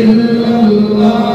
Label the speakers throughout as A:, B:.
A: इल्लल्लाह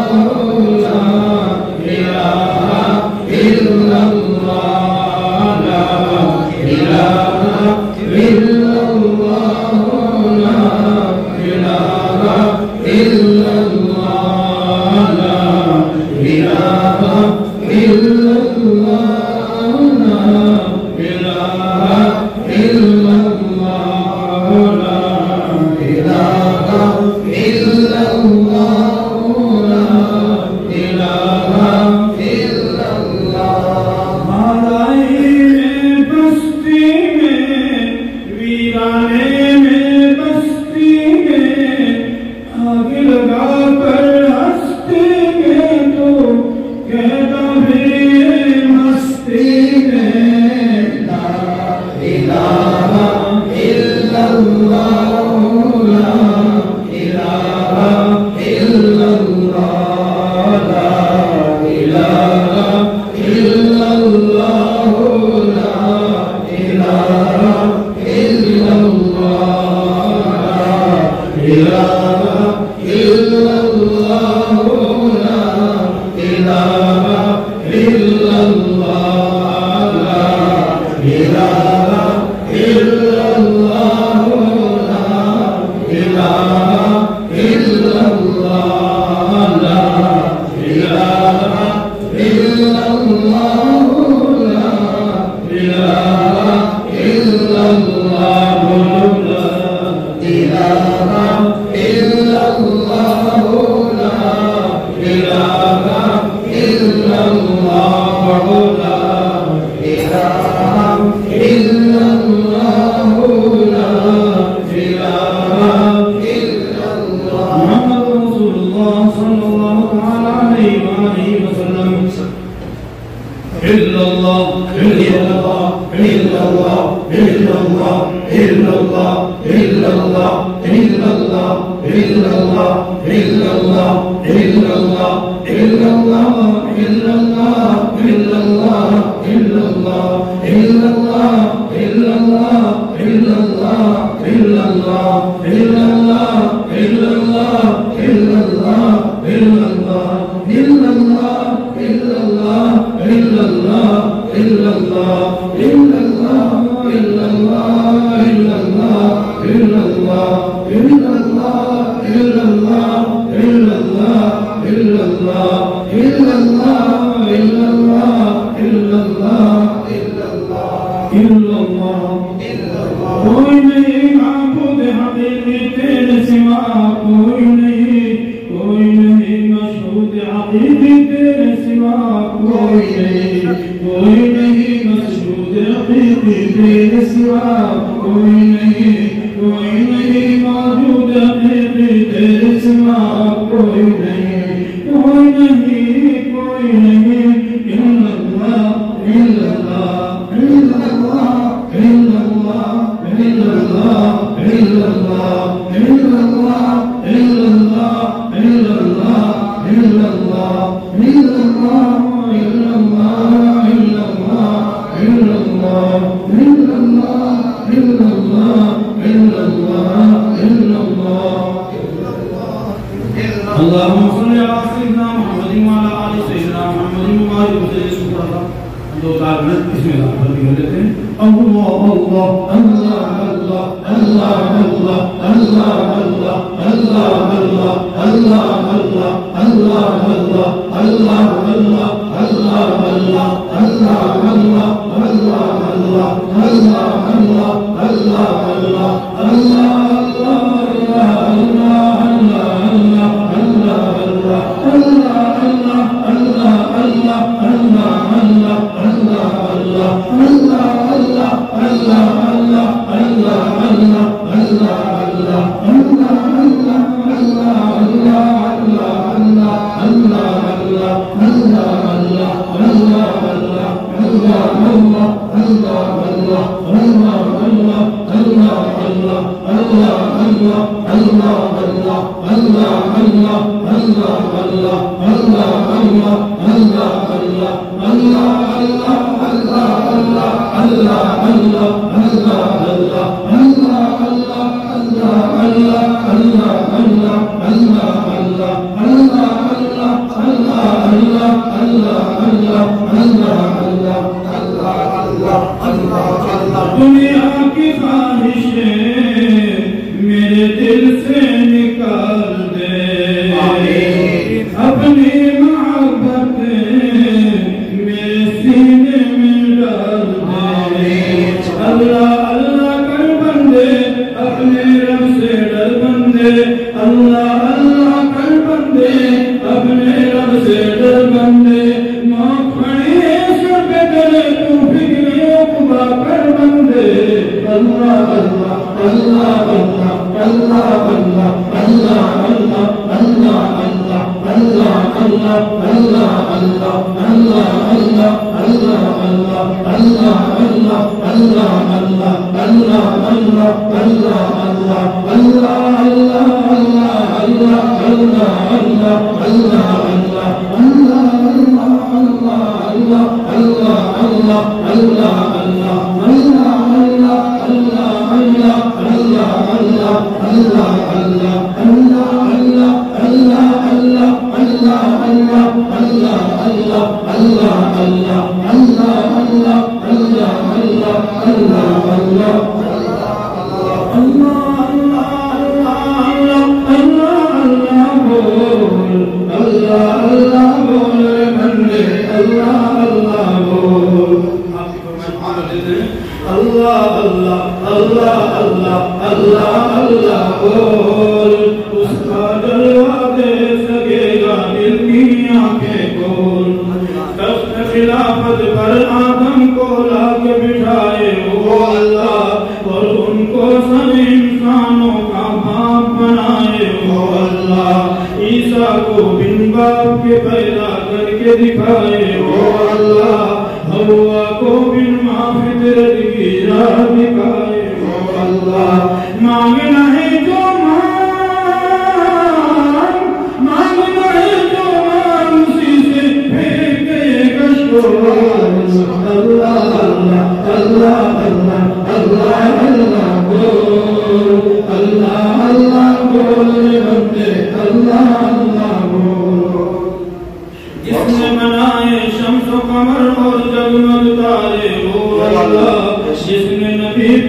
A: उसी से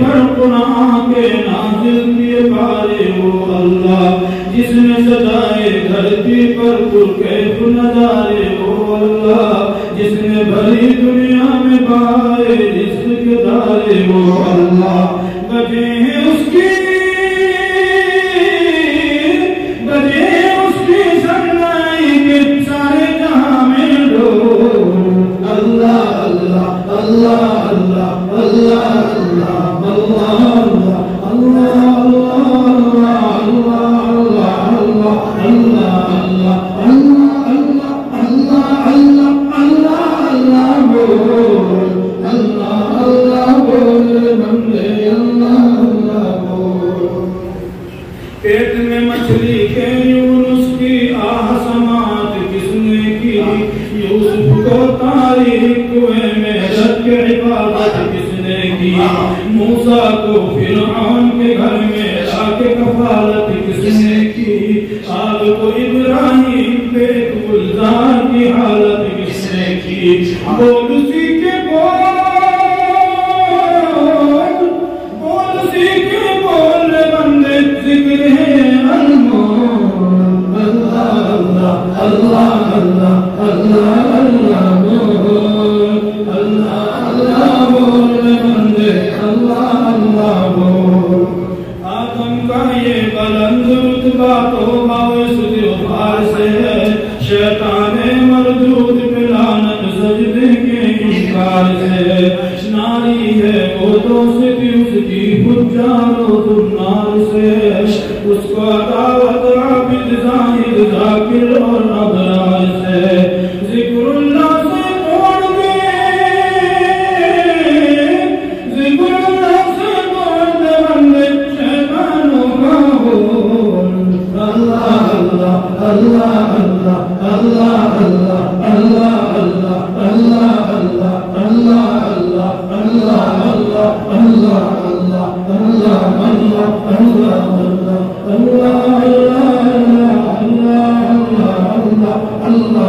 A: पर कुरान के नाज़िल किए पारे वो अल्लाह, जिसने सजाए धरती पर कुल-कैफ नज़ारे वो अल्लाह, जिसने भरी दुनिया में पाए रिज़्क़ के दारे वो अल्लाह। बजे हैं उसकी सन्नाई के सारे जहां में लो अल्लाह अल्लाह अल्लाह अल्लाह अल्लाह अल्लाह अल्लाह पेट में मछली के यूनुस की आह समात किसने की, यूसुफ को तारीख कुएं में रख के इबादत किसने की, मूसा को फिरऔन के घर में लाके कफालत किसने की, आग को इब्राहिम पे गुलजार की हालत किसने की। बोल उसी के बोल उसी के बोल बंदे जिक्र है अल्लाह अल्लाह अल्लाह अल्लाह अल्लाह अल्लाह अल्लाह अल्लाह बोल बंदे अल्लाह अल्लाह बोल। आदम का ये बुलंद रुतबा तो बावजूद से है, शैतान मरदूद पे लानत सजदे के इनकार से, नारी है वो दोस्ती उसकी फुजारो दुन्नार से, उसको दावत आबिद जाहिद जाकिर और अबरार से, जिक्रुल्लाह से तोड़ दे जिक्रुल्लाह से तोड़ दे बंदे शैतानों का बोल अल्लाह अल्लाह अल्लाह अल्लाह अल्लाह अल्लाह अल्लाह अल्लाह अल्लाह अल्लाह अल्लाह अल्लाह अल्लाह अल्लाह अल्लाह अल्लाह अल्लाह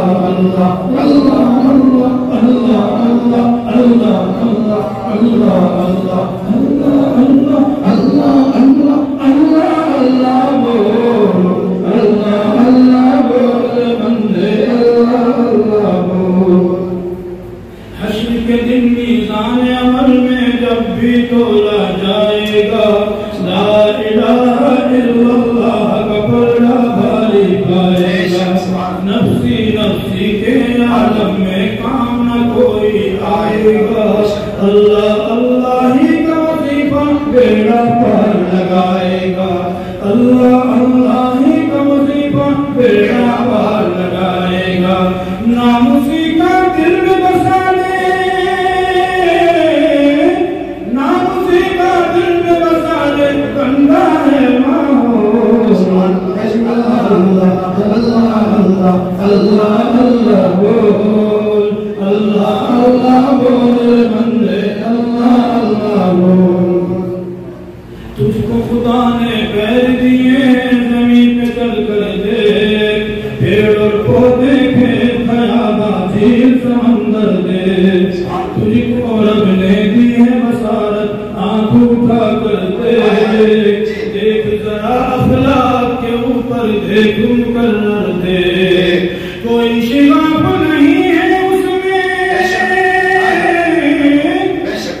A: हश्र के दिन मीज़ान अमल में जब भी तोला जाएगा, ला इलाहा इल्लल्लाह का पलड़ा भारी पाएगा। नफ्सी नफ्सी के आलम में काम न कोई आएगा, अल्लाह अल्लाह ही का वजीफा बेड़ा पार लगाएगा, अल्लाह अल्लाह ही का वजीफा बेड़ा पार लगाएगा। नाम उसी का दिल में बसा ले, नाम उसी का दिल में बसा ले, बंदा है माहौल अल्लाह अल्लाह अल्लाह अल्लाह अल्लाह बोल अल्लाह अल्लाह बोल बंदे अल्लाह अल्लाह बोल। तुझको खुदा ने पैर दिए जमीन पे चल कर देख, पेड़ और पौधे खेत खयाबा झील समंदर देख, तुझको रब ने दी है बसारत आँख उठा कर देख, देख जरा अखलाक के ऊपर देख मुकर्रर देख, कोई शिगाफ नहीं है उसमें,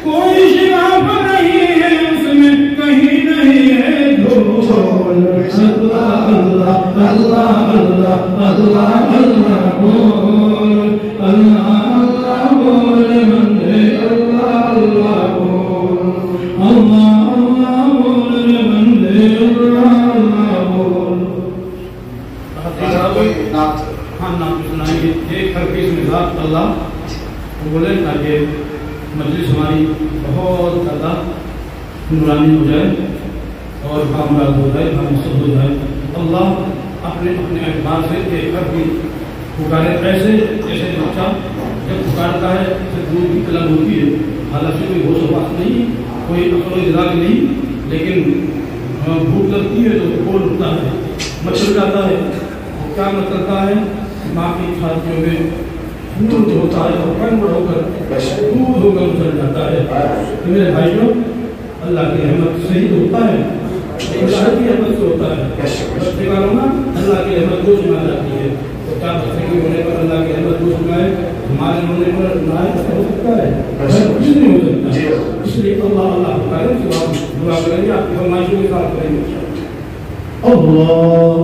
A: कोई शिगाफ नहीं है उसमें, कहीं नहीं है धूल अल्लाह अल्लाह अल्लाह अल्लाह अल्लाह अल्लाह बोल अल्लाह अल्लाह बोल बंदे अल्लाह अल्लाह बोल अल्लाह अल्लाह बोल बंदे अल्लाह अल्लाह बोल। हाँ नाम सुनाएंगे एक करके इसमें साथ अल्लाह बोले ताकि मजलिस हमारी बहुत ज़्यादा नूरानी हो जाए और कामयाब हो जाए, हम सब हो जाए। अल्लाह अपने अपने एतबार से एक भी पुकारे, ऐसे जैसे बच्चा जब पुकारता है तो दूध की तलब होती है, हालांकि कोई होश हवास नहीं, कोई अकल इराक नहीं, लेकिन भूख लगती है तो बोल उठता है, मच्छर जाता है, क्या करता है माँ की छातियों में दूध होता है और कण होकर दूध होकर उछल जाता है। तो मेरे भाइयों अल्लाह की रहमत से ही होता है, अल्लाह की रहमत से होता है। बच्चे का ना अल्लाह की रहमत रोज सुना जाती है, तो क्या बच्चे की होने पर अल्लाह की रहमत रोज सुनाए, हमारे होने पर ना ऐसा हो सकता है, कुछ नहीं हो सकता। इसलिए अल्लाह अल्लाह करें, दुआ करेंगे, आपकी फरमाइशों के साथ करेंगे। अल्लाह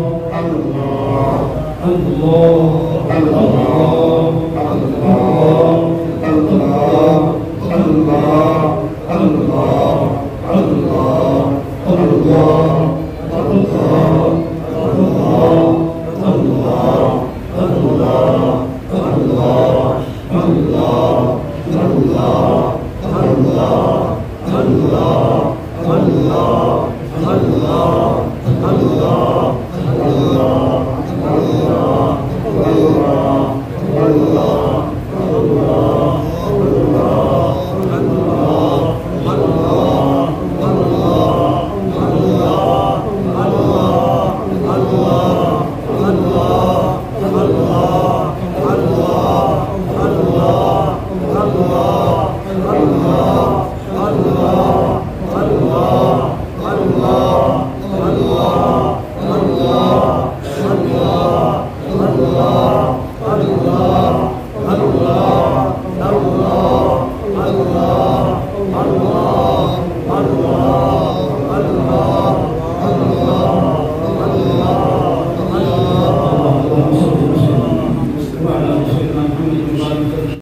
A: अल्लाह अल्लाह Allah